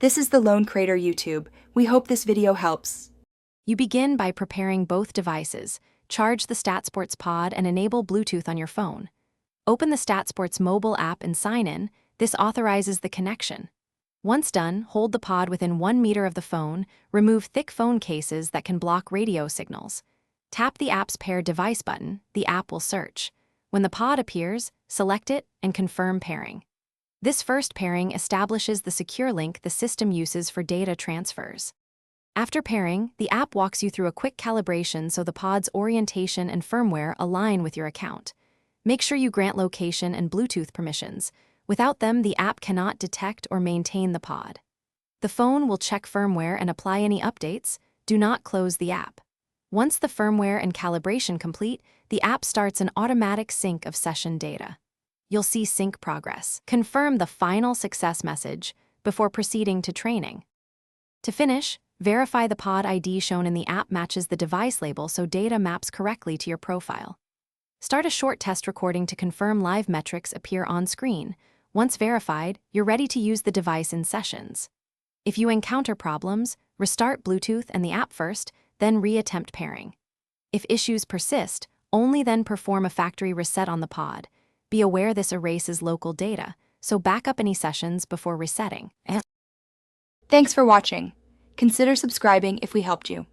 This is the Lone Crater YouTube. We hope this video helps. You begin by preparing both devices. Charge the Statsports pod and enable Bluetooth on your phone. Open the Statsports mobile app and sign in. This authorizes the connection. Once done, hold the pod within 1 meter of the phone, remove thick phone cases that can block radio signals. Tap the app's Pair Device button, the app will search. When the pod appears, select it and confirm pairing. This first pairing establishes the secure link the system uses for data transfers. After pairing, the app walks you through a quick calibration so the pod's orientation and firmware align with your account. Make sure you grant location and Bluetooth permissions. Without them, the app cannot detect or maintain the pod. The phone will check firmware and apply any updates. Do not close the app. Once the firmware and calibration complete, the app starts an automatic sync of session data. You'll see sync progress. Confirm the final success message before proceeding to training. To finish, verify the pod ID shown in the app matches the device label so data maps correctly to your profile. Start a short test recording to confirm live metrics appear on screen. Once verified, you're ready to use the device in sessions. If you encounter problems, restart Bluetooth and the app first, then reattempt pairing. If issues persist, only then perform a factory reset on the pod. Be aware this erases local data, so back up any sessions before resetting. Thanks for watching. Consider subscribing if we helped you.